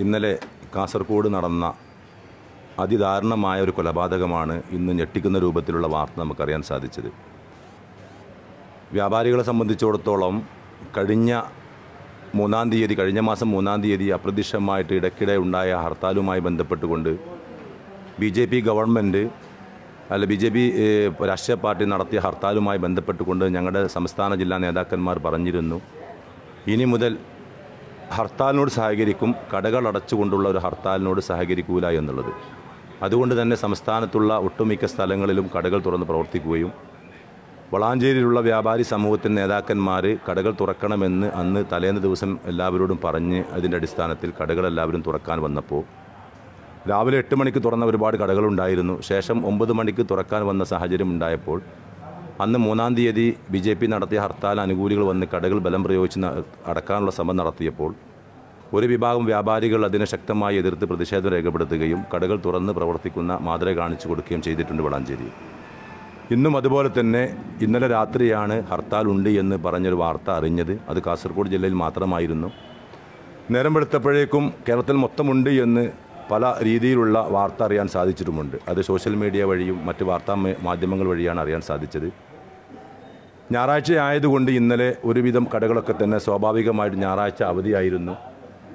ഇന്നലെ കാസർഗോഡ് നടന്ന അതിദാരുണമായ ഒരു കൊലപാതകമാണ് ഇന്ന് ഞെട്ടിക്കുന്ന രൂപത്തിലുള്ള വാർത്ത നമുക്കറിയാൻ സാധിച്ചത്. വ്യാപാരികളെ സംബന്ധിച്ചിടത്തോളം കഴിഞ്ഞ മാസം 3-ാം തീയതി അപ്രതീക്ഷിതമായിട്ട് ഇടയ്ക്കിടെ ഉണ്ടായ ഹർത്താലുമായി ബന്ധപ്പെട്ടുകൊണ്ട് BJP ഗവൺമെൻറ് BJP രാഷ്ട്രീയ പാർട്ടി നടത്തിയ ഹർത്താലുമായി ബന്ധപ്പെട്ടുകൊണ്ട് ഞങ്ങളുടെ സംസ്ഥാന ജില്ലാ നേതാക്കന്മാർ പറഞ്ഞിരുന്നു, ഇനി മുതൽ ഹർത്താലിനോട് സഹകരിക്കും, കടകൾ അടച്ചുകൊണ്ടുള്ള ഒരു ഹർത്താലിനോട് സഹകരിക്കൂല എന്നുള്ളത്. അതുകൊണ്ട് തന്നെ സംസ്ഥാനത്തുള്ള ഒട്ടുമിക്ക സ്ഥലങ്ങളിലും കടകൾ തുറന്ന് പ്രവർത്തിക്കുകയും വളാഞ്ചേരിയിലുള്ള വ്യാപാരി സമൂഹത്തിൻ്റെ നേതാക്കന്മാർ കടകൾ തുറക്കണമെന്ന് അന്ന് തലേന്ന് ദിവസം എല്ലാവരോടും പറഞ്ഞ് അതിൻ്റെ അടിസ്ഥാനത്തിൽ കടകളെല്ലാവരും തുറക്കാൻ വന്നപ്പോൾ രാവിലെ 8 മണിക്ക് തുറന്ന ഒരുപാട് കടകളുണ്ടായിരുന്നു. ശേഷം 9 മണിക്ക് തുറക്കാൻ വന്ന സാഹചര്യം ഉണ്ടായപ്പോൾ അന്ന് 3-ാം തീയതി BJP നടത്തിയ ഹർത്താൽ അനുകൂലികൾ വന്ന് കടകൾ ബലം പ്രയോഗിച്ച് അടക്കാനുള്ള ശ്രമം നടത്തിയപ്പോൾ ഒരു വിഭാഗം വ്യാപാരികൾ അതിനെ ശക്തമായി എതിർത്ത് പ്രതിഷേധം രേഖപ്പെടുത്തുകയും കടകൾ തുറന്ന് പ്രവർത്തിക്കുന്ന മാതൃക കാണിച്ചു കൊടുക്കുകയും ചെയ്തിട്ടുണ്ട് വളാഞ്ചേരി. ഇന്നും അതുപോലെ തന്നെ ഇന്നലെ രാത്രിയാണ് ഹർത്താൽ ഉണ്ട് എന്ന് പറഞ്ഞൊരു വാർത്ത അറിഞ്ഞത്. അത് കാസർഗോഡ് ജില്ലയിൽ മാത്രമായിരുന്നു. നേരം വെളുത്തപ്പോഴേക്കും കേരളത്തിൽ മൊത്തമുണ്ട് എന്ന് പല രീതിയിലുള്ള വാർത്ത അറിയാൻ സാധിച്ചിട്ടുമുണ്ട്. അത് സോഷ്യൽ മീഡിയ വഴിയും മറ്റ് വാർത്താ മാധ്യമങ്ങൾ വഴിയാണ് അറിയാൻ സാധിച്ചത്. ഞായറാഴ്ച ആയതുകൊണ്ട് ഇന്നലെ ഒരുവിധം കടകളൊക്കെ തന്നെ സ്വാഭാവികമായിട്ട് ഞായറാഴ്ച അവധിയായിരുന്നു.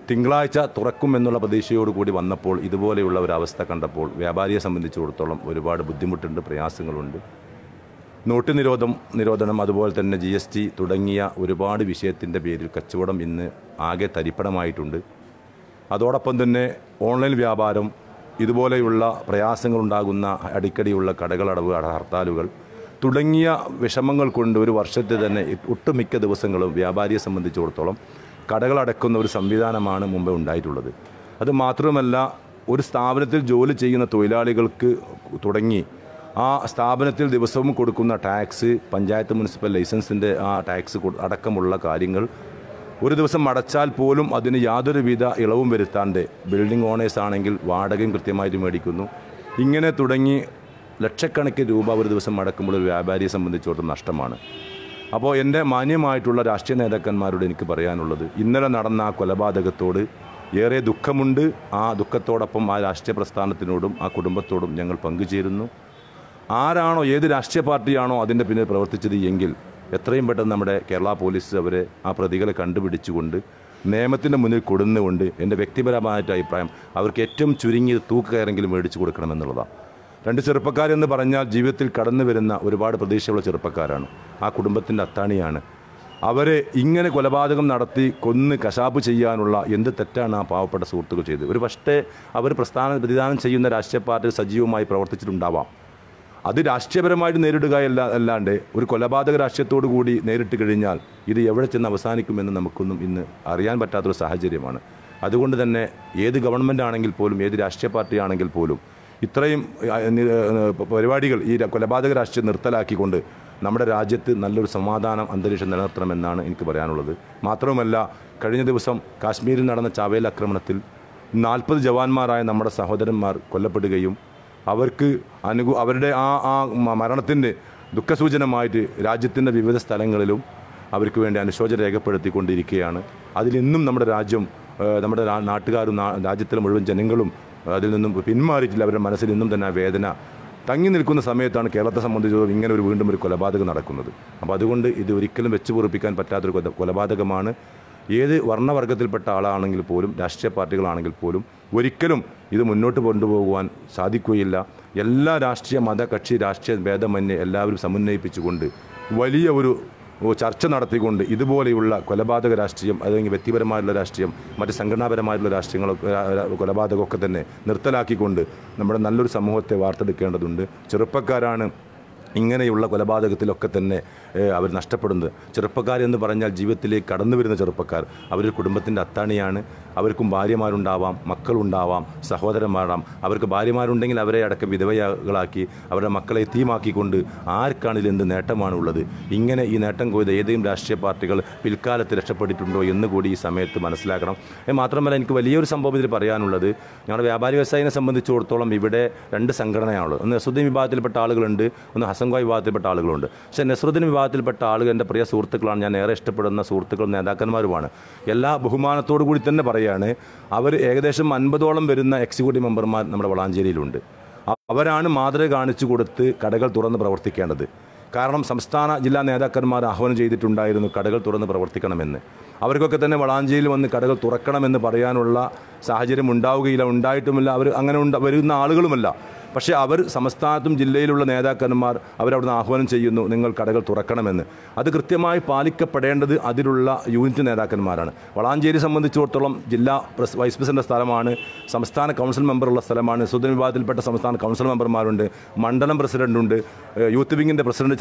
തിങ്കളാഴ്ച തുറക്കുമെന്നുള്ള പ്രതീക്ഷയോടുകൂടി വന്നപ്പോൾ ഇതുപോലെയുള്ള ഒരവസ്ഥ കണ്ടപ്പോൾ വ്യാപാരിയെ സംബന്ധിച്ചിടത്തോളം ഒരുപാട് ബുദ്ധിമുട്ടുണ്ട്, പ്രയാസങ്ങളുണ്ട്. നോട്ട് നിരോധനം അതുപോലെ തന്നെ GST തുടങ്ങിയ ഒരുപാട് വിഷയത്തിൻ്റെ പേരിൽ കച്ചവടം ഇന്ന് ആകെ തരിപ്പണമായിട്ടുണ്ട്. അതോടൊപ്പം തന്നെ ഓൺലൈൻ വ്യാപാരം, ഇതുപോലെയുള്ള പ്രയാസങ്ങളുണ്ടാകുന്ന അടിക്കടിയുള്ള കടകളടവ്, ഹർത്താലുകൾ തുടങ്ങിയ വിഷമങ്ങൾ കൊണ്ട് ഒരു വർഷത്തെ തന്നെ ഒട്ടുമിക്ക ദിവസങ്ങളും വ്യാപാരിയെ സംബന്ധിച്ചിടത്തോളം കടകളടക്കുന്ന ഒരു സംവിധാനമാണ് മുമ്പ് ഉണ്ടായിട്ടുള്ളത്. അത് മാത്രമല്ല, ഒരു സ്ഥാപനത്തിൽ ജോലി ചെയ്യുന്ന തൊഴിലാളികൾക്ക് തുടങ്ങി ആ സ്ഥാപനത്തിൽ ദിവസവും കൊടുക്കുന്ന ടാക്സ്, പഞ്ചായത്ത് മുനിസിപ്പൽ ലൈസൻസിൻ്റെ ആ ടാക്സ് അടക്കമുള്ള കാര്യങ്ങൾ ഒരു ദിവസം അടച്ചാൽ പോലും അതിന് യാതൊരുവിധ ഇളവും വരുത്താണ്ട് ബിൽഡിംഗ് ഓണേഴ്സ് ആണെങ്കിൽ വാടകയും കൃത്യമായിട്ട് മേടിക്കുന്നു. ഇങ്ങനെ തുടങ്ങി ലക്ഷക്കണക്കിന് രൂപ ഒരു ദിവസം അടക്കുമ്പോൾ ഒരു വ്യാപാരിയെ സംബന്ധിച്ചിടത്തോളം നഷ്ടമാണ്. അപ്പോൾ എൻ്റെ മാന്യമായിട്ടുള്ള രാഷ്ട്രീയ നേതാക്കന്മാരോട് എനിക്ക് പറയാനുള്ളത്, ഇന്നലെ നടന്ന ആ കൊലപാതകത്തോട് ഏറെ ദുഃഖമുണ്ട്. ആ ദുഃഖത്തോടൊപ്പം ആ രാഷ്ട്രീയ പ്രസ്ഥാനത്തിനോടും ആ കുടുംബത്തോടും ഞങ്ങൾ പങ്കുചേരുന്നു. ആരാണോ, ഏത് രാഷ്ട്രീയ പാർട്ടിയാണോ അതിൻ്റെ പിന്നിൽ പ്രവർത്തിച്ചത് എങ്കിൽ എത്രയും പെട്ടെന്ന് നമ്മുടെ കേരള പോലീസ് അവരെ ആ പ്രതികളെ കണ്ടുപിടിച്ചുകൊണ്ട് നിയമത്തിൻ്റെ മുന്നിൽ കൊടുന്നുകൊണ്ട് എൻ്റെ വ്യക്തിപരമായിട്ട് അഭിപ്രായം അവർക്ക് ഏറ്റവും ചുരുങ്ങിയത് തൂക്കുകയറെങ്കിലും മേടിച്ചു കൊടുക്കണമെന്നുള്ളതാണ്. 2 ചെറുപ്പക്കാരെന്ന് പറഞ്ഞാൽ ജീവിതത്തിൽ കടന്നു വരുന്ന ഒരുപാട് പ്രതീക്ഷയുള്ള ചെറുപ്പക്കാരാണ്. ആ കുടുംബത്തിൻ്റെ അത്താണിയാണ്. അവരെ ഇങ്ങനെ കൊലപാതകം നടത്തി കൊന്ന് കശാപ്പ് ചെയ്യാനുള്ള എന്ത് തെറ്റാണ് ആ പാവപ്പെട്ട സുഹൃത്തുക്കൾ ചെയ്തത്? ഒരു പക്ഷേ അവർ പ്രതിദാനം ചെയ്യുന്ന രാഷ്ട്രീയ പാർട്ടി സജീവമായി പ്രവർത്തിച്ചിട്ടുണ്ടാവാം. അത് രാഷ്ട്രീയപരമായിട്ട് അല്ലാണ്ട് ഒരു കൊലപാതക രാഷ്ട്രീയത്തോടു കൂടി നേരിട്ട് കഴിഞ്ഞാൽ ഇത് എവിടെ ചെന്ന് അവസാനിക്കുമെന്ന് നമുക്കൊന്നും ഇന്ന് അറിയാൻ പറ്റാത്തൊരു സാഹചര്യമാണ്. അതുകൊണ്ട് തന്നെ ഏത് ഗവൺമെൻറ് ആണെങ്കിൽ പോലും, ഏത് രാഷ്ട്രീയ പാർട്ടി ആണെങ്കിൽ പോലും ഇത്രയും പരിപാടികൾ, ഈ കൊലപാതക രാഷ്ട്രീയം നിർത്തലാക്കിക്കൊണ്ട് നമ്മുടെ രാജ്യത്ത് നല്ലൊരു സമാധാനം അന്തരീക്ഷം നിലനിർത്തണമെന്നാണ് എനിക്ക് പറയാനുള്ളത്. മാത്രവുമല്ല, കഴിഞ്ഞ ദിവസം കാശ്മീരിൽ നടന്ന ചാവേൽ ആക്രമണത്തിൽ 40 ജവാന്മാരായ നമ്മുടെ സഹോദരന്മാർ കൊല്ലപ്പെടുകയും അവർക്ക് അവരുടെ ആ മരണത്തിൻ്റെ ദുഃഖസൂചനമായിട്ട് രാജ്യത്തിൻ്റെ വിവിധ സ്ഥലങ്ങളിലും അവർക്ക് വേണ്ടി അനുശോചനം രേഖപ്പെടുത്തിക്കൊണ്ടിരിക്കുകയാണ്. അതിലിന്നും നമ്മുടെ രാജ്യം, നമ്മുടെ നാട്ടുകാരും രാജ്യത്തിലെ മുഴുവൻ ജനങ്ങളും അതിൽ നിന്നും പിന്മാറിയിട്ടില്ല. അവരുടെ മനസ്സിൽ ഇന്നും തന്നെ വേദന തങ്ങി നിൽക്കുന്ന സമയത്താണ് കേരളത്തെ സംബന്ധിച്ചിടത്തോളം ഇങ്ങനെ വീണ്ടും ഒരു കൊലപാതകം നടക്കുന്നത്. അപ്പോൾ അതുകൊണ്ട് ഇത് ഒരിക്കലും വെച്ച് പൊറുപ്പിക്കാൻ പറ്റാത്തൊരു കൊലപാതകമാണ്. ഏത് വർണ്ണവർഗത്തിൽപ്പെട്ട ആളാണെങ്കിൽ പോലും, രാഷ്ട്രീയ പാർട്ടികളാണെങ്കിൽ പോലും ഒരിക്കലും ഇത് മുന്നോട്ട് കൊണ്ടുപോകുവാൻ സാധിക്കുകയില്ല. എല്ലാ രാഷ്ട്രീയ മത കക്ഷി രാഷ്ട്രീയ ഭേദമന്യേ എല്ലാവരും സമന്വയിപ്പിച്ചുകൊണ്ട് വലിയ ഒരു ചർച്ച നടത്തിക്കൊണ്ട് ഇതുപോലെയുള്ള കൊലപാതക രാഷ്ട്രീയം, അല്ലെങ്കിൽ വ്യക്തിപരമായിട്ടുള്ള രാഷ്ട്രീയം, മറ്റ് സംഘടനാപരമായിട്ടുള്ള രാഷ്ട്രീയങ്ങൾ, കൊലപാതകമൊക്കെ തന്നെ നിർത്തലാക്കിക്കൊണ്ട് നമ്മുടെ നല്ലൊരു സമൂഹത്തെ വാർത്തെടുക്കേണ്ടതുണ്ട്. ചെറുപ്പക്കാരാണ് ഇങ്ങനെയുള്ള കൊലപാതകത്തിലൊക്കെ തന്നെ അവർ നഷ്ടപ്പെടുന്നത്. ചെറുപ്പക്കാരെന്ന് പറഞ്ഞാൽ ജീവിതത്തിലേക്ക് കടന്നു വരുന്ന ചെറുപ്പക്കാർ, അവരൊരു കുടുംബത്തിൻ്റെ അത്താണിയാണ്. അവർക്കും ഭാര്യമാരുണ്ടാവാം, മക്കളുണ്ടാവാം, സഹോദരന്മാരാം. അവർക്ക് ഭാര്യമാരുണ്ടെങ്കിൽ അവരെ അടക്കം വിധവകളാക്കി അവരുടെ മക്കളെ തീമാക്കിക്കൊണ്ട് ആർക്കാണ് ഇതിലെന്ത് നേട്ടമാണുള്ളത്? ഇങ്ങനെ ഈ നേട്ടം കൊയ്ത ഏതെങ്കിലും രാഷ്ട്രീയ പാർട്ടികൾ പിൽക്കാലത്ത് രക്ഷപ്പെട്ടിട്ടുണ്ടോ എന്ന് കൂടി ഈ സമയത്ത് മനസ്സിലാക്കണം. മാത്രമല്ല, എനിക്ക് വലിയൊരു സംഭവം ഇതിൽ പറയാനുള്ളത്, ഞങ്ങളുടെ വ്യാപാരി വ്യവസായിനെ സംബന്ധിച്ചിടത്തോളം ഇവിടെ 2 സംഘടനയാണുള്ളത്. ഒന്ന് നസ്രുദ്ദീൻ വിഭാഗത്തിൽപ്പെട്ട ആളുകളുണ്ട്, ഒന്ന് ഹസൻഖാൻ വിഭാഗത്തിൽപ്പെട്ട ആളുകളുണ്ട്. പക്ഷേ നസ്രുദ്ദീൻ വിഭാഗത്തിൽ വിഭാഗത്തിൽപ്പെട്ട ആളുകൾ എൻ്റെ പ്രിയ സുഹൃത്തുക്കളാണ്, ഞാൻ ഏറെ ഇഷ്ടപ്പെടുന്ന സുഹൃത്തുക്കളും നേതാക്കന്മാരുമാണ്. എല്ലാ ബഹുമാനത്തോടു കൂടി തന്നെ പറയുകയാണ്, അവർ ഏകദേശം 50ഓളം വരുന്ന എക്സിക്യൂട്ടീവ് മെമ്പർമാർ നമ്മുടെ വളാഞ്ചേരിയിലുണ്ട്. അവരാണ് മാതൃക കാണിച്ചു കൊടുത്ത് കടകൾ തുറന്ന് പ്രവർത്തിക്കേണ്ടത്. കാരണം സംസ്ഥാന ജില്ലാ നേതാക്കന്മാർ ആഹ്വാനം ചെയ്തിട്ടുണ്ടായിരുന്നു കടകൾ തുറന്ന് പ്രവർത്തിക്കണമെന്ന്. അവർക്കൊക്കെ തന്നെ വളാഞ്ചേരിയിൽ വന്ന് കടകൾ തുറക്കണമെന്ന് പറയാനുള്ള സാഹചര്യം ഉണ്ടാവുകയില്ല, ഉണ്ടായിട്ടുമില്ല. അവർ അങ്ങനെ വരുന്ന ആളുകളുമല്ല. പക്ഷേ അവർ സംസ്ഥാനത്തും ജില്ലയിലുള്ള നേതാക്കന്മാർ അവരവിടുന്ന് ആഹ്വാനം ചെയ്യുന്നു, നിങ്ങൾ കടകൾ തുറക്കണമെന്ന്. അത് കൃത്യമായി പാലിക്കപ്പെടേണ്ടത് അതിലുള്ള യൂണിറ്റ് നേതാക്കന്മാരാണ്. വളാഞ്ചേരി സംബന്ധിച്ചിടത്തോളം ജില്ലാ വൈസ് പ്രസിഡന്റ് സ്ഥലമാണ്, സംസ്ഥാന കൗൺസിൽ മെമ്പറുള്ള സ്ഥലമാണ്, സുധീർ വിഭാഗത്തിൽപ്പെട്ട സംസ്ഥാന കൗൺസിൽ മെമ്പർമാരുണ്ട്, മണ്ഡലം പ്രസിഡന്റുണ്ട്, യൂത്ത് വിങ്ങിൻ്റെ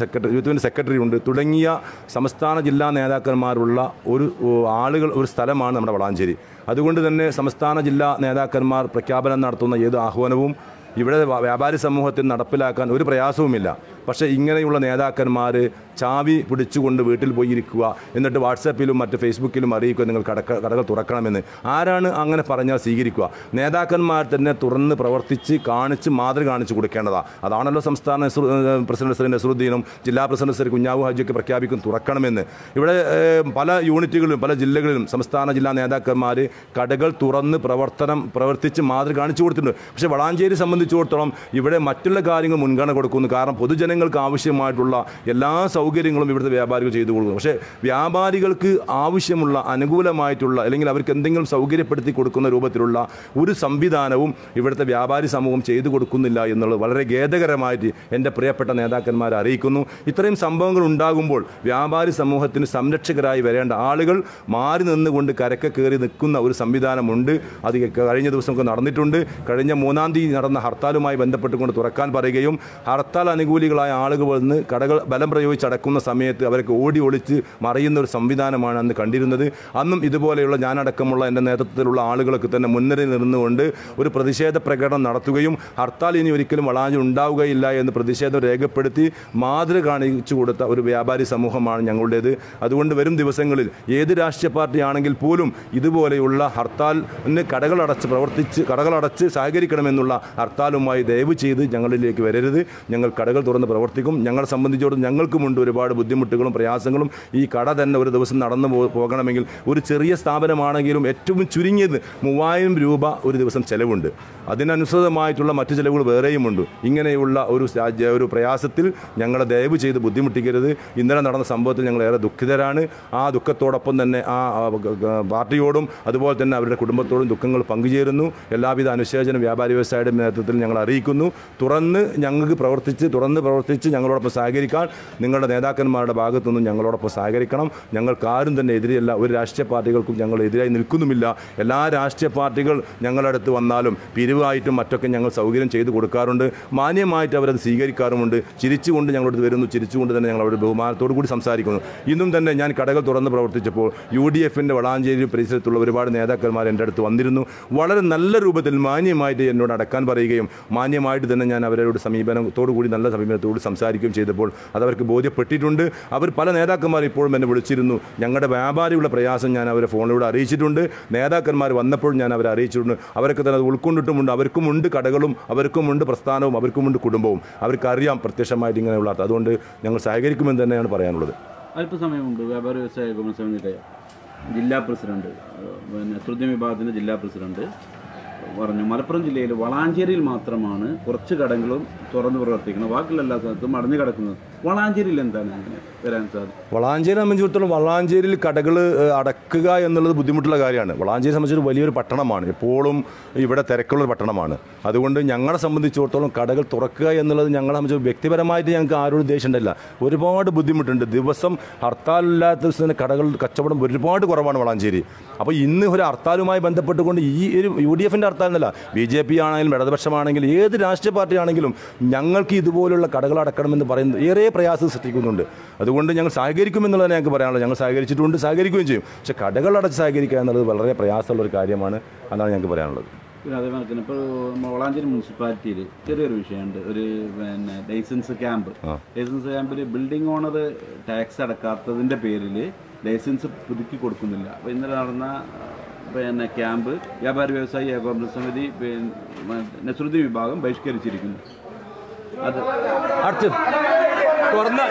യൂത്ത് വിങ്ങിൻ്റെ സെക്രട്ടറി ഉണ്ട്, തുടങ്ങിയ സംസ്ഥാന ജില്ലാ നേതാക്കന്മാരുള്ള ഒരു സ്ഥലമാണ് നമ്മുടെ വളാഞ്ചേരി. അതുകൊണ്ട് തന്നെ സംസ്ഥാന ജില്ലാ നേതാക്കന്മാർ പ്രഖ്യാപനം നടത്തുന്ന ഏത് ആഹ്വാനവും ഇവിടെ വ്യാപാരി സമൂഹത്തിൽ നടപ്പിലാക്കാൻ ഒരു പ്രയാസവുമില്ല. പക്ഷേ ഇങ്ങനെയുള്ള നേതാക്കന്മാർ ചാവി പിടിച്ചുകൊണ്ട് വീട്ടിൽ പോയി ഇരിക്കുക, എന്നിട്ട് വാട്സാപ്പിലും മറ്റ് ഫേസ്ബുക്കിലും അറിയിക്കുക നിങ്ങൾ കടകൾ തുറക്കണമെന്ന്. ആരാണ് അങ്ങനെ പറഞ്ഞാൽ സ്വീകരിക്കുക? നേതാക്കന്മാർ തന്നെ തുറന്ന് പ്രവർത്തിച്ച് കാണിച്ച് മാതൃക കാണിച്ച് കൊടുക്കേണ്ടതാണ്. അതാണല്ലോ സംസ്ഥാന പ്രസിഡന്റ് ശ്രീ നസറുദ്ദീനും ജില്ലാ പ്രസിഡന്റ് ശ്രീ കുഞ്ഞാവു ഹാജിയൊക്കെ പ്രഖ്യാപിക്കും തുറക്കണമെന്ന്. ഇവിടെ പല യൂണിറ്റുകളിലും പല ജില്ലകളിലും സംസ്ഥാന ജില്ലാ നേതാക്കന്മാർ കടകൾ തുറന്ന് പ്രവർത്തിച്ച് മാതൃക കാണിച്ചു കൊടുത്തിട്ടുണ്ട്. പക്ഷേ വളാഞ്ചേരി സംബന്ധിച്ചിടത്തോളം ഇവിടെ മറ്റുള്ള കാര്യങ്ങൾ മുൻഗണന കൊടുക്കുന്നു. കാരണം പൊതുജനങ്ങൾക്ക് ആവശ്യമായിട്ടുള്ള എല്ലാ സൗകര്യങ്ങളും ഇവിടുത്തെ വ്യാപാരികൾ ചെയ്തു കൊടുക്കുന്നു. പക്ഷേ വ്യാപാരികൾക്ക് ആവശ്യമുള്ള അനുകൂലമായിട്ടുള്ള അല്ലെങ്കിൽ അവർക്ക് എന്തെങ്കിലും സൗകര്യപ്പെടുത്തി കൊടുക്കുന്ന രൂപത്തിലുള്ള ഒരു സംവിധാനവും ഇവിടുത്തെ വ്യാപാരി സമൂഹം ചെയ്തു കൊടുക്കുന്നില്ല എന്നുള്ളത് വളരെ ഖേദകരമായിട്ട് എൻ്റെ പ്രിയപ്പെട്ട നേതാക്കന്മാരെ അറിയിക്കുന്നു. ഇത്രയും സംഭവങ്ങൾ ഉണ്ടാകുമ്പോൾ വ്യാപാരി സമൂഹത്തിന് സംരക്ഷകരായി വരേണ്ട ആളുകൾ മാറി നിന്നുകൊണ്ട് കരക്ക് കയറി നിൽക്കുന്ന ഒരു സംവിധാനമുണ്ട്. അത് കഴിഞ്ഞ ദിവസമൊക്കെ നടന്നിട്ടുണ്ട്. കഴിഞ്ഞ 3-ാം തീയതി നടന്ന ഹർത്താലുമായി ബന്ധപ്പെട്ടുകൊണ്ട് തുറക്കാൻ പറയുകയും ഹർത്താൽ അനുകൂലികളായ ആളുകൾ വന്ന് കടകൾ ബലം പ്രയോഗിച്ചടക്കുന്ന സമയത്ത് അവർക്ക് ഓടി ഒളിച്ച് മറയുന്ന ഒരു സംവിധാനമാണ് അന്ന് കണ്ടിരുന്നത്. അന്നും ഇതുപോലെയുള്ള ഞാനടക്കമുള്ള എൻ്റെ നേതൃത്വത്തിലുള്ള ആളുകളൊക്കെ തന്നെ മുൻനിരയിൽ നിന്നുകൊണ്ട് ഒരു പ്രതിഷേധ പ്രകടനം നടത്തുകയും ഹർത്താൽ ഇനി ഒരിക്കലും വളാഞ്ചേരി ഉണ്ടാവുകയില്ല എന്ന് പ്രതിഷേധം രേഖപ്പെടുത്തി മാതൃക കാണിച്ചു കൊടുത്ത ഒരു വ്യാപാരി സമൂഹമാണ് ഞങ്ങളുടേത്. അതുകൊണ്ട് വരും ദിവസങ്ങളിൽ ഏത് രാഷ്ട്രീയ പാർട്ടിയാണെങ്കിൽ പോലും ഇതുപോലെയുള്ള ഹർത്താലിന് കടകളടച്ച് സഹകരിക്കണമെന്നുള്ള ഹർത്താലുമായി ദയവ് ചെയ്ത് ഞങ്ങളിലേക്ക് വരരുത്. ഞങ്ങൾ കടകൾ തുറന്ന് പ്രവർത്തിക്കും. ഞങ്ങളെ സംബന്ധിച്ചോളം ഞങ്ങൾക്കുമുണ്ട് ഒരുപാട് ബുദ്ധിമുട്ടുകളും പ്രയാസങ്ങളും. ഈ കട തന്നെ ഒരു ദിവസം നടന്നു പോകണമെങ്കിൽ ഒരു ചെറിയ സ്ഥാപനമാണെങ്കിലും ഏറ്റവും ചുരുങ്ങിയത് 3000 രൂപ ഒരു ദിവസം ചെലവുണ്ട്. അതിനനുസൃതമായിട്ടുള്ള മറ്റു ചിലവുകൾ വേറെയുമുണ്ട്. ഇങ്ങനെയുള്ള ഒരു പ്രയാസത്തിൽ ഞങ്ങളെ ദയവ് ചെയ്ത് ബുദ്ധിമുട്ടിക്കരുത്. ഇന്നലെ നടന്ന സംഭവത്തിൽ ഞങ്ങൾ ഏറെ ദുഃഖിതരാണ്. ആ ദുഃഖത്തോടൊപ്പം തന്നെ ആ പാർട്ടിയോടും അതുപോലെ തന്നെ അവരുടെ കുടുംബത്തോടും ദുഃഖങ്ങൾ പങ്കുചേരുന്നു. എല്ലാവിധ അനുശോചനം വ്യാപാരി വ്യവസായിയുടെ നേതൃത്വത്തിൽ ഞങ്ങൾ അറിയിക്കുന്നു. തുറന്ന് പ്രവർത്തിച്ച് ഞങ്ങളോടൊപ്പം സഹകരിക്കാൻ നിങ്ങളുടെ നേതാക്കന്മാരുടെ ഭാഗത്തു നിന്നും ഞങ്ങളോടൊപ്പം സഹകരിക്കണം. ഞങ്ങൾക്കാരും തന്നെ എതിരെയല്ല, ഒരു രാഷ്ട്രീയ പാർട്ടികൾക്കും ഞങ്ങൾ എതിരായി നിൽക്കുന്നുമില്ല. എല്ലാ രാഷ്ട്രീയ പാർട്ടികൾ ഞങ്ങളുടെ അടുത്ത് വന്നാലും പിരിവായിട്ടും മറ്റൊക്കെ ഞങ്ങൾ സൗകര്യം ചെയ്തു കൊടുക്കാറുണ്ട്. മാന്യമായിട്ട് അവരത് സ്വീകരിക്കാറുമുണ്ട്. ചിരിച്ചുകൊണ്ട് ഞങ്ങളോട് വരുന്നു, ചിരിച്ചുകൊണ്ട് തന്നെ ഞങ്ങൾ അവരുടെ ബഹുമാനത്തോടു കൂടി സംസാരിക്കുന്നു. ഇന്നും തന്നെ ഞാൻ കടകൾ തുറന്ന് പ്രവർത്തിച്ചപ്പോൾ UDFൻ്റെ വളാഞ്ചേരി പരിസരത്തുള്ള ഒരുപാട് നേതാക്കന്മാർ എൻ്റെ അടുത്ത് വന്നിരുന്നു. വളരെ നല്ല രൂപത്തിൽ മാന്യമായിട്ട് എന്നോട് അടക്കാൻ പറയുകയും മാന്യമായിട്ട് തന്നെ ഞാൻ അവരോട് നല്ല സമീപനത്തോട് സംസാരിക്കുകയും ചെയ്തപ്പോൾ അതവർക്ക് ബോധ്യപ്പെട്ടിട്ടുണ്ട്. അവർ പല നേതാക്കന്മാർ ഇപ്പോഴും എന്നെ വിളിച്ചിരുന്നു. ഞങ്ങളുടെ വ്യാപാരികളുടെ പ്രയാസം ഞാൻ അവരെ ഫോണിലൂടെ അറിയിച്ചിട്ടുണ്ട്. നേതാക്കന്മാർ വന്നപ്പോഴും ഞാൻ അവരെ അറിയിച്ചിട്ടുണ്ട്. അവരൊക്കെ തന്നെ അത് ഉൾക്കൊണ്ടിട്ടുമുണ്ട്. അവർക്കുമുണ്ട് കടകളും, അവർക്കുമുണ്ട് പ്രസ്ഥാനവും, അവർക്കുമുണ്ട് കുടുംബവും. അവർക്കറിയാം പ്രത്യക്ഷമായിട്ട് ഇങ്ങനെയുള്ള. അതുകൊണ്ട് ഞങ്ങൾ സഹകരിക്കുമെന്ന് തന്നെയാണ് പറയാനുള്ളത്. അല്പസമയം മുമ്പ് വ്യാപാരി വ്യവസായ ഏകോപന സമിതിയുടെ ജില്ലാ പ്രസിഡന്റ്, നസറുദ്ദീൻ വിഭാഗത്തിൻ്റെ ജില്ലാ പ്രസിഡന്റ് പറഞ്ഞു, മലപ്പുറം ജില്ലയിൽ വളാഞ്ചേരിയിൽ മാത്രമാണ് കുറച്ച് കടകളും തുറന്ന് പ്രവർത്തിക്കുന്നത്, ബാക്കിയുള്ള എല്ലാ സ്ഥലത്തും അടഞ്ഞു കിടക്കുന്നത്. വളാഞ്ചേരിയിൽ എന്താണ് അങ്ങനെ വരാൻ സാധിക്കും? വളാഞ്ചേരി സംബന്ധിച്ചിടത്തോളം വളാഞ്ചേരിയിൽ കടകൾ അടക്കുക എന്നുള്ളത് ബുദ്ധിമുട്ടുള്ള കാര്യമാണ്. വളാഞ്ചേരി സംബന്ധിച്ചൊരു വലിയൊരു പട്ടണമാണ്, എപ്പോഴും ഇവിടെ തിരക്കുള്ളൊരു പട്ടണമാണ്. അതുകൊണ്ട് ഞങ്ങളെ സംബന്ധിച്ചിടത്തോളം കടകൾ തുറക്കുക എന്നുള്ളത് ഞങ്ങളെ സംബന്ധിച്ച് വ്യക്തിപരമായിട്ട് ഞങ്ങൾക്ക് ആരോടും ദേഷ്യം ഉണ്ടല്ല. ഒരുപാട് ബുദ്ധിമുട്ടുണ്ട്. ദിവസം ഹർത്താലില്ലാത്ത ദിവസം കടകൾ കച്ചവടം ഒരുപാട് കുറവാണ് വളാഞ്ചേരി. അപ്പോൾ ഇന്ന് ഒരു ഹർത്താലുമായി ബന്ധപ്പെട്ടുകൊണ്ട് ഈ ഒരു UDFൻ്റെ ഹർത്താലെന്നല്ല, BJP ആണെങ്കിലും ഇടതുപക്ഷമാണെങ്കിലും ഏത് രാഷ്ട്രീയ പാർട്ടി ആണെങ്കിലും ഞങ്ങൾക്ക് ഇതുപോലുള്ള കടകൾ അടക്കണമെന്ന് പറയുന്നത് ഏറെ പ്രയാസം സൃഷ്ടിക്കുന്നുണ്ട്. അതുകൊണ്ട് ഞങ്ങൾ സഹകരിക്കുമെന്നുള്ളതാണ് ഞങ്ങൾക്ക് പറയാനുള്ളത്. ഞങ്ങൾ സഹകരിച്ചിട്ടുണ്ട്, സഹകരിക്കുകയും ചെയ്യും. പക്ഷേ കടകൾ അടച്ച് സഹകരിക്കുക എന്നുള്ളത് വളരെ പ്രയാസമുള്ളൊരു കാര്യമാണ്. അതാണ് ഞങ്ങൾക്ക് പറയാനുള്ളത്. പിന്നെ അതേപോലെ തന്നെ ഇപ്പോൾ വളാഞ്ചേരി മുനിസിപ്പാലിറ്റിയിൽ ചെറിയൊരു വിഷയമുണ്ട്. ഒരു ലൈസൻസ് ക്യാമ്പിൽ ബിൽഡിംഗ് ഓണർ ടാക്സ് അടക്കാത്തതിൻ്റെ പേരിൽ ലൈസൻസ് പുതുക്കി കൊടുക്കുന്നില്ല. അപ്പോൾ ഇന്നലെ നടന്ന ക്യാമ്പ് വ്യാപാരി വ്യവസായി ഏകോപന സമിതി നസറുദ്ദീൻ വിഭാഗം ബഹിഷ്കരിച്ചിരിക്കുന്നു. അത് അടച്ചു തുറന്ന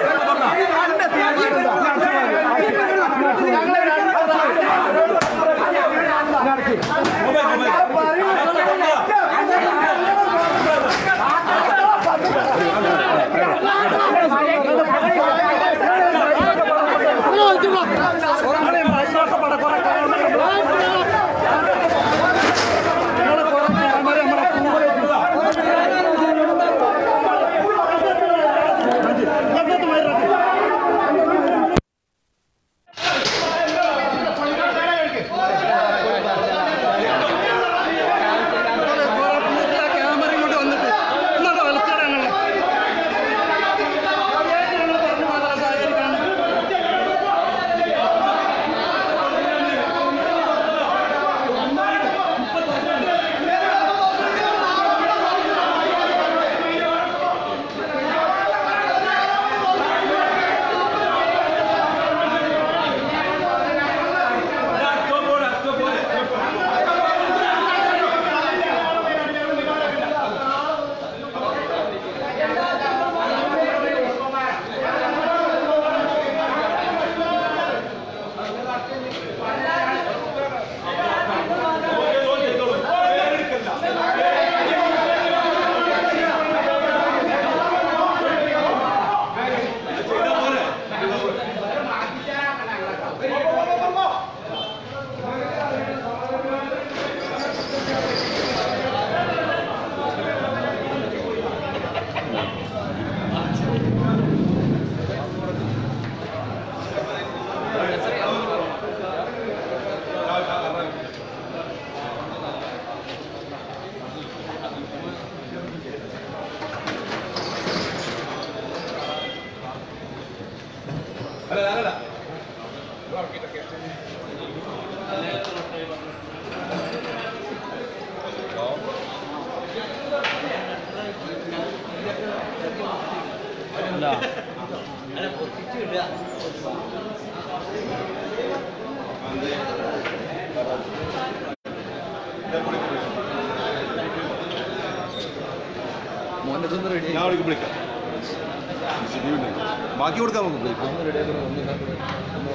ബാക്കി കൊടുക്കാൻ നമുക്ക്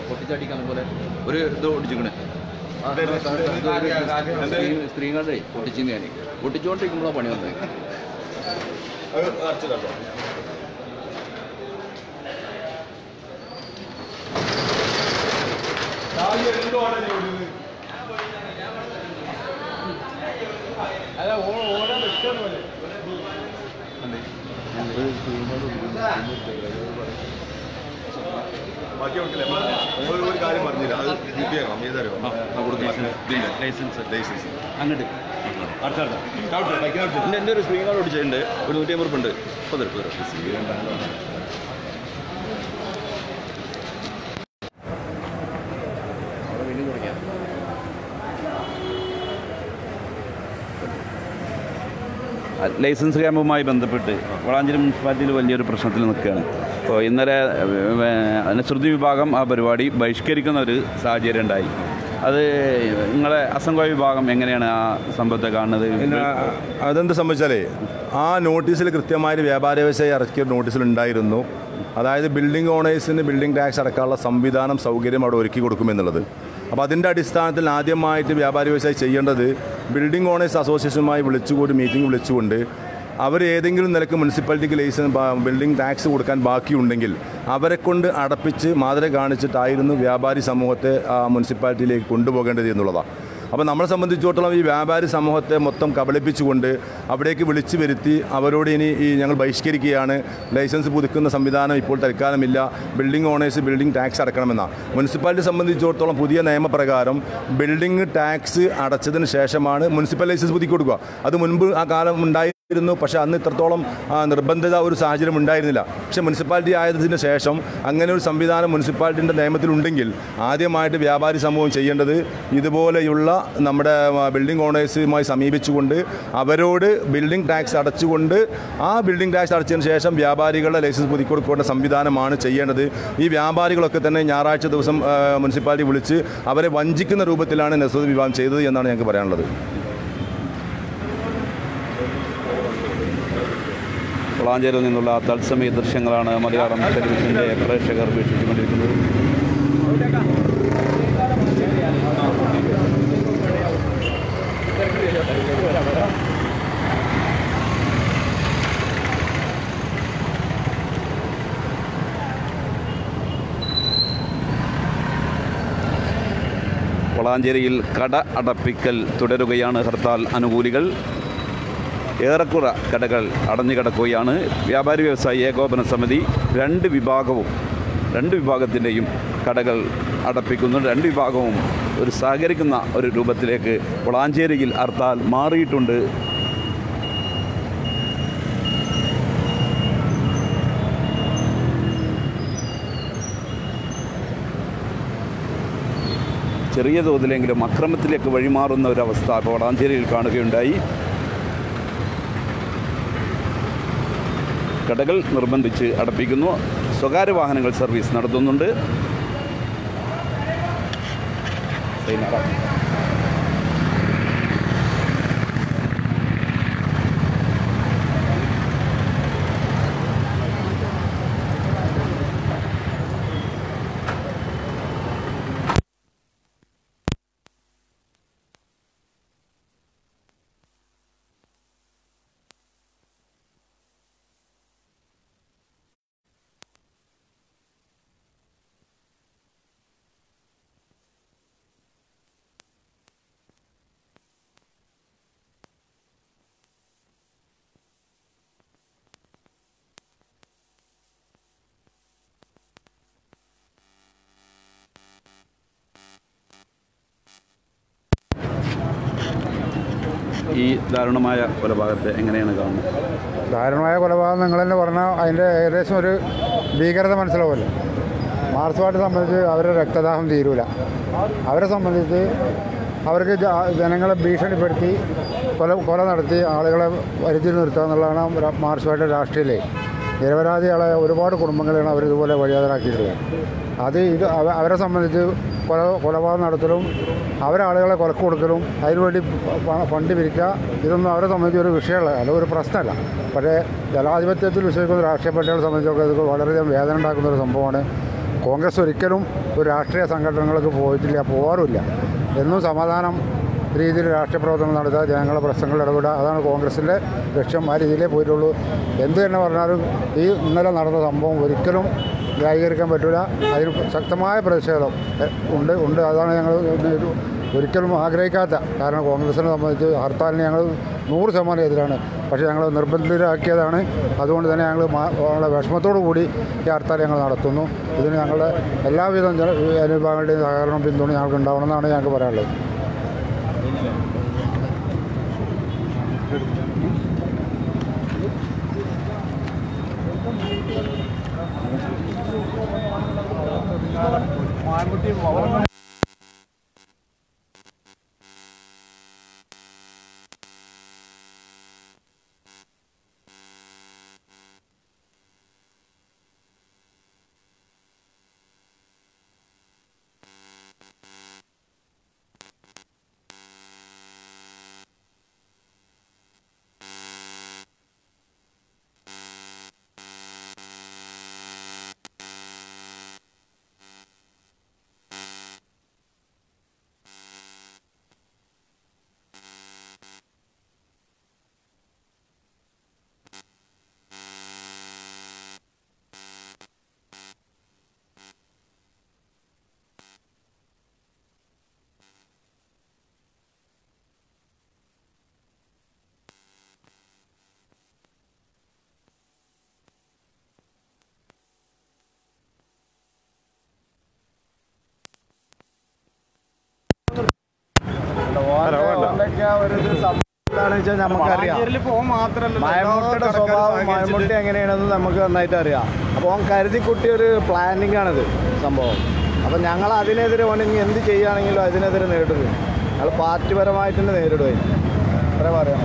പൊട്ടിച്ചടിക്കാൻ പോലെ ഒരു ഇത് പൊട്ടിച്ചിക്കണേ സ്ത്രീകളുടെ പൊട്ടിച്ചിന്ന് ഞാൻ പൊട്ടിച്ചുകൊണ്ടിരിക്കുമ്പോഴാണ് പണി വന്നത്. ബാക്കി കൊടുക്കില്ല. ഒരു കാര്യം പറഞ്ഞില്ല, അത് കിട്ടിയേക്കാം ഏതായാലും ലൈസൻസ് അങ്ങോട്ട് എൻ്റെ ഒരു സ്ക്രീൻ കാർഡ് ഓടിച്ചിട്ടുണ്ട്. ഒരു 150 ഉറുപ്പുണ്ട്. ഇപ്പോൾ തരും ലൈസൻസ് ക്യാമ്പുമായി ബന്ധപ്പെട്ട് വളാഞ്ചേരി മുനിസിപ്പാലിറ്റിയിൽ വലിയൊരു പ്രശ്നത്തിൽ നിൽക്കുകയാണ്. അപ്പോൾ ഇന്നലെ അനുസൃതി വിഭാഗം ആ പരിപാടി ബഹിഷ്കരിക്കുന്ന ഒരു സാഹചര്യം ഉണ്ടായി. അത് നിങ്ങളെ അസംഘ വിഭാഗം എങ്ങനെയാണ് ആ സംഭവത്തെ കാണുന്നത്? അതെന്ത് സംഭവിച്ചാലേ, ആ നോട്ടീസിൽ കൃത്യമായൊരു വ്യാപാര വ്യവസായി ഇറക്കിയ നോട്ടീസിലുണ്ടായിരുന്നു, അതായത് ബിൽഡിംഗ് ഓണേഴ്സിന് ബിൽഡിംഗ് ടാക്സ് അടക്കാനുള്ള സംവിധാനം സൗകര്യം അവിടെ ഒരുക്കി കൊടുക്കുമെന്നുള്ളത്. അപ്പോൾ അതിൻ്റെ അടിസ്ഥാനത്തിൽ ആദ്യമായിട്ട് വ്യാപാരി വ്യവസായി ചെയ്യേണ്ടത് ബിൽഡിംഗ് ഓണേഴ്സ് അസോസിയേഷനുമായി വിളിച്ചുകൂടി മീറ്റിംഗ് വിളിച്ചുകൊണ്ട് അവർ ഏതെങ്കിലും നിലക്ക് മുനിസിപ്പാലിറ്റിക്ക് ലൈസൻസ് ബിൽഡിംഗ് ടാക്സ് കൊടുക്കാൻ ബാക്കിയുണ്ടെങ്കിൽ അവരെ കൊണ്ട് അടപ്പിച്ച് മാതൃക കാണിച്ചിട്ടായിരുന്നു വ്യാപാരി സമൂഹത്തെ മുനിസിപ്പാലിറ്റിയിലേക്ക് കൊണ്ടുപോകേണ്ടത് എന്നുള്ളതാണ്. അപ്പോൾ നമ്മളെ സംബന്ധിച്ചിടത്തോളം ഈ വ്യാപാരി സമൂഹത്തെ മൊത്തം കബളിപ്പിച്ചുകൊണ്ട് അവിടേക്ക് വിളിച്ചു വരുത്തി അവരോട് ഇനി ഞങ്ങൾ ബഹിഷ്കരിക്കുകയാണ്, ലൈസൻസ് പുതുക്കുന്ന സംവിധാനം ഇപ്പോൾ തൽക്കാലമില്ല, ബിൽഡിംഗ് ഓണേഴ്സ് ബിൽഡിംഗ് ടാക്സ് അടക്കണമെന്നാണ്. മുനിസിപ്പാലിറ്റി സംബന്ധിച്ചിടത്തോളം പുതിയ നിയമപ്രകാരം ബിൽഡിംഗ് ടാക്സ് അടച്ചതിന് ശേഷമാണ് മുനിസിപ്പൽ ലൈസൻസ് പുതുക്കി കൊടുക്കുക. അത് മുൻപ് ആ കാലം ഉണ്ടായിരുന്നു, പക്ഷേ അന്ന് ഇത്രത്തോളം നിർബന്ധിത ഒരു സാഹചര്യം ഉണ്ടായിരുന്നില്ല. പക്ഷേ മുനിസിപ്പാലിറ്റി ആയതിന് ശേഷം അങ്ങനെ ഒരു സംവിധാനം മുനിസിപ്പാലിറ്റിൻ്റെ നിയമത്തിലുണ്ടെങ്കിൽ ആദ്യമായിട്ട് വ്യാപാരി സമൂഹം ചെയ്യേണ്ടത് ഇതുപോലെയുള്ള നമ്മുടെ ബിൽഡിംഗ് ഓണേഴ്സുമായി സമീപിച്ചുകൊണ്ട് അവരോട് ബിൽഡിംഗ് ടാക്സ് അടച്ചുകൊണ്ട് ആ ബിൽഡിംഗ് ടാക്സ് അടച്ചതിന് ശേഷം വ്യാപാരികളുടെ ലൈസൻസ് പുതുക്കി കൊടുക്കേണ്ട സംവിധാനമാണ് ചെയ്യേണ്ടത്. ഈ വ്യാപാരികളൊക്കെ തന്നെ ഞായറാഴ്ച ദിവസം മുനിസിപ്പാലിറ്റി വിളിച്ച് അവരെ വഞ്ചിക്കുന്ന രൂപത്തിലാണ് നസൂദ് വിഭാഗം ചെയ്തത് എന്നാണ് ഞങ്ങൾക്ക് പറയാനുള്ളത്. വളാഞ്ചേരിയിൽ നിന്നുള്ള തത്സമയ ദൃശ്യങ്ങളാണ് മലയാളം ടെലിവിഷൻ്റെ പ്രേക്ഷകർ വീക്ഷിച്ചുകൊണ്ടിരിക്കുന്നത്. വളാഞ്ചേരിയിൽ കട അടപ്പിക്കൽ തുടരുകയാണ്. ഹർത്താൽ അനുകൂലികൾ ഏറെക്കുറെ കടകൾ അടഞ്ഞു കിടക്കുകയാണ്. വ്യാപാരി വ്യവസായി ഏകോപന സമിതി രണ്ട് വിഭാഗത്തിൻ്റെയും കടകൾ അടപ്പിക്കുന്നു. രണ്ട് വിഭാഗവും ഒരു സഹകരിക്കുന്ന ഒരു രൂപത്തിലേക്ക് വളാഞ്ചേരിയിൽ ഹർത്താൽ മാറിയിട്ടുണ്ട്. ചെറിയ തോതിലെങ്കിലും അക്രമത്തിലേക്ക് വഴിമാറുന്ന ഒരവസ്ഥ ഇപ്പോൾ വളാഞ്ചേരിയിൽ കാണുകയുണ്ടായി. കടകൾ നിർബന്ധിച്ച് അടപ്പിക്കുന്നു. സ്വകാര്യ വാഹനങ്ങൾ സർവീസ് നടത്തുന്നുണ്ട്. ഈ ദാരുണമായ കൊലപാതകത്തെ എങ്ങനെയാണ് കാണുന്നത്? ദാരുണമായ കൊലപാതകം നിങ്ങൾ തന്നെ പറഞ്ഞാൽ അതിൻ്റെ ഏകദേശം ഒരു ഭീകരത മനസ്സിലാവുമല്ലോ. മാർക്സ്വാദിയെ സംബന്ധിച്ച് അവരുടെ രക്തദാഹം തീരൂല. അവരെ സംബന്ധിച്ച് അവർക്ക് ജനങ്ങളെ ഭീഷണിപ്പെടുത്തി കൊല നടത്തി ആളുകളെ വരുത്തി നിർത്തുക എന്നുള്ളതാണ് മാർക്സ്വാദിയുടെ രാഷ്ട്രീയത്തിലെ. നിരപരാധികളായ ഒരുപാട് കുടുംബങ്ങളെയാണ് അവരിതുപോലെ വഴിയാതരാക്കിയിട്ടുള്ളത്. ഇത് അവരെ സംബന്ധിച്ച് കൊലപാതകം നടത്തലും അവരാളുകളെ കൊലക്ക് കൊടുക്കലും അതിനുവേണ്ടി ഫണ്ട് പിരിക്കുക ഇതൊന്നും അവരെ സംബന്ധിച്ച് ഒരു വിഷയമല്ല, അല്ല ഒരു പ്രശ്നമല്ല. പക്ഷേ ജനാധിപത്യത്തിൽ വിശ്വസിക്കുന്ന രാഷ്ട്രീയ പാർട്ടികളെ സംബന്ധിച്ചൊക്കെ ഇത് വളരെയധികം വേദന ഉണ്ടാക്കുന്ന ഒരു സംഭവമാണ്. കോൺഗ്രസ് ഒരിക്കലും ഒരു രാഷ്ട്രീയ സംഘടനകൾക്ക് പോകാറുമില്ല. എന്നും സമാധാനം രീതിയിൽ രാഷ്ട്രീയ പ്രവർത്തനം നടത്തുക, ജനങ്ങളുടെ പ്രശ്നങ്ങളിൽ ഇടപെടുക, അതാണ് കോൺഗ്രസിൻ്റെ ലക്ഷ്യം. ആ രീതിയിലേ പോയിട്ടുള്ളൂ. എന്ത് തന്നെ പറഞ്ഞാലും ഈ ഇന്നലെ നടന്ന സംഭവം ഒരിക്കലും ന്യായീകരിക്കാൻ പറ്റില്ല. അതിന് ശക്തമായ പ്രതിഷേധം ഉണ്ട്. അതാണ് ഞങ്ങൾ ഒരിക്കലും ആഗ്രഹിക്കാത്ത. കാരണം കോൺഗ്രസിനെ സംബന്ധിച്ച് ഹർത്താലിന് ഞങ്ങൾ 100% എതിരാണ്. പക്ഷേ ഞങ്ങൾ നിർബന്ധിതരാക്കിയതാണ്. അതുകൊണ്ട് തന്നെ ഞങ്ങൾ വളരെ വിഷമത്തോടു കൂടി ഈ ഹർത്താൽ ഞങ്ങൾ നടത്തുന്നു. ഇതിന് ഞങ്ങളുടെ എല്ലാവിധ ജനവിഭാഗങ്ങളുടെയും സഹകരണം പിന്തുണ ഞങ്ങൾക്ക് ഉണ്ടാവണമെന്നാണ് ഞങ്ങൾക്ക് പറയാനുള്ളത്. എന്താണെന്ന് വെച്ചാൽ നമുക്കറിയാം മയമുട്ടിയുടെ സ്വഭാവം, മയമുട്ടി എങ്ങനെയാണെന്ന് നമുക്ക് നന്നായിട്ട് അറിയാം. അപ്പോൾ ഓൻ കരുതിക്കുട്ടിയ ഒരു പ്ലാനിങ് ആണിത് സംഭവം. അപ്പം ഞങ്ങൾ അതിനെതിരെ വേണമെങ്കിൽ എന്ത് ചെയ്യുകയാണെങ്കിലും അതിനെതിരെ നേരിടും. ഞങ്ങൾ പാർട്ടിപരമായിട്ട് തന്നെ നേരിടും. അത്രേ പറയാം.